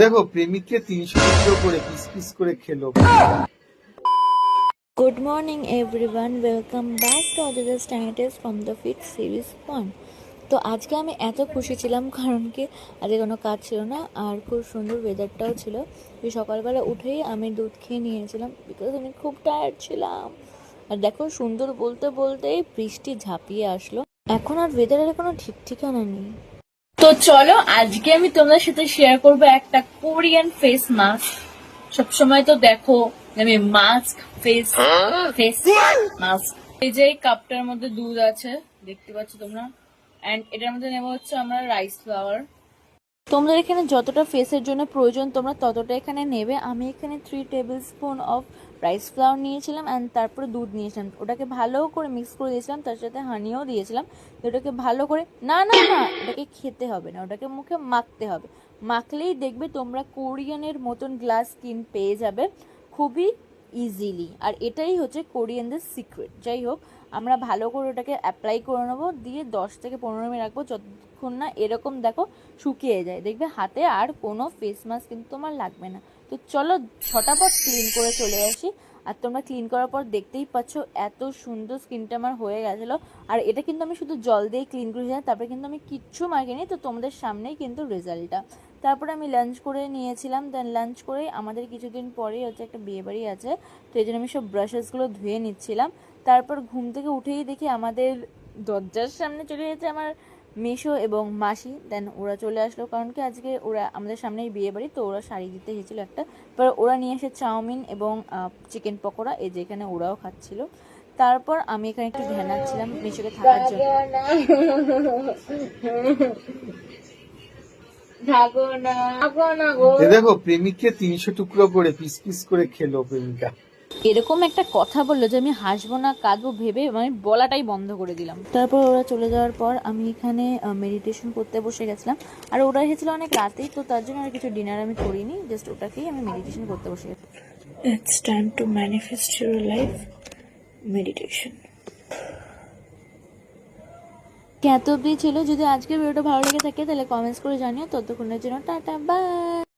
দেখো প্রেমিককে 300 টুকরো করে পিস পিস করে খেলো। Good morning everyone, welcome back to Aditya Standards from the Fit Series 1. তো আজকে আমি এত খুশি ছিলাম কারণ কি আজকে কোনো কাজ ছিল না আর খুব সুন্দর ওয়েদারটাও ছিল। তো সকালবেলা উঠেই আমি দুধ খেয়ে নিয়েছিলাম বিকজ আমি খুব টায়ার্ড ছিলাম। আর দেখো সুন্দর বলতে বলতেই বৃষ্টি ঝাঁপিয়ে আসলো। এখন আর ওয়েদারের কোনো ঠিক ঠিকানা নেই। তো চলো আজকে আমি তোমাদের সাথে শেয়ার করবো একটা কোরিয়ান ফেস মাস্ক। সবসময় তো দেখো আমি মাস্ক ফেস মাস্ক। এই যে কাপটার মধ্যে দুধ আছে দেখতে পাচ্ছ তোমরা, এন্ড এটার মধ্যে নেবো হচ্ছে আমরা রাইস ফ্লাওয়ার। তোমাদের এখানে যতটা ফেসের জন্য প্রয়োজন তোমরা ততটা এখানে নেবে। আমি এখানে 3 table spoon of rice flower নিয়েছিলাম অ্যান্ড তারপরে দুধ নিয়েছিলাম, ওটাকে ভালো করে মিক্স করে দিয়েছিলাম, তার সাথে হানিও দিয়েছিলাম। ওটাকে ভালো করে না না না ওটাকে খেতে হবে না, ওটাকে মুখে মাখতে হবে। মাখলেই দেখবে তোমরা কোরিয়ানের মতন গ্লাস স্কিন পেয়ে যাবে খুবই ইজিলি। আর এটাই হচ্ছে কোরিয়ানদের সিক্রেট। যাই হোক, আমরা ভালো করে ওটাকে অ্যাপ্লাই করে নেবো, দিয়ে 10 থেকে 15 মিনিট রাখবো যতক্ষণ না এরকম দেখো শুকিয়ে যায়। দেখবে হাতে আর কোনো ফেস মাস্ক কিন্তু তোমার লাগবে না। তো চলো ঝটাপট ক্লিন করে চলে আসি। আর তোমরা ক্লিন করার পর দেখতেই পাচ্ছ এত সুন্দর স্কিনটা আমার হয়ে গেছিলো। আর এটা কিন্তু আমি শুধু জল দিয়ে ক্লিন করেছিলাম, তারপরে কিন্তু আমি কিচ্ছু মাখিনি। তো তোমাদের সামনেই কিন্তু রেজাল্টটা। তারপরে আমি লাঞ্চ করে নিয়েছিলাম। দেন লাঞ্চ করে আমাদের কিছুদিন পরেই হচ্ছে একটা বিয়েবাড়ি আছে, তো এই জন্য আমি সব ব্রাশেসগুলো ধুয়ে নিচ্ছিলাম। তারপর ঘুম থেকে উঠেই দেখি আমাদের দরজার সামনে চলে যেতে আমার মেশো এবং মাসি। দেন ওরা চলে আসলো, কারণ কি আজকে ওরা আমাদের সামনেই বিয়ে বাড়ি, তো ওরা শাড়ি দিতে এসেছিল একটা। এবার ওরা নিয়ে এসে চাউমিন এবং চিকেন পকোড়া, এই যেখানে ওরাও খাচ্ছিল। তারপর আমি এখানে একটু ধ্যানাচ্ছিলাম মেশোকে থাকার জন্য। দেখো প্রেমিককে 300 টুকরো করে পিস পিস করে খেলো প্রেমিকা। এরকম একটা কথা বললো যে আমি হাসবো না কাঁদবো ভেবে মানে বলাটাই বন্ধ করে দিলাম। তারপর ওরা চলে যাওয়ার পর আমি এখানে মেডিটেশন করতে বসে গেছিলাম। আর ওরা এসেছিল অনেক রাতেই, তো তার জন্য আর কিছু ডিনার আমি করিনি, জাস্ট ওটাকেই আমি মেডিটেশন করতে বসে গেছি। It's time to manifest your life meditation. এত অব্দি ছিল। যদি আজকের ভিডিওটা ভালো লেগে থাকে তাহলে কমেন্টস করে জানিও। ততক্ষণের জন্য টাটা বাই।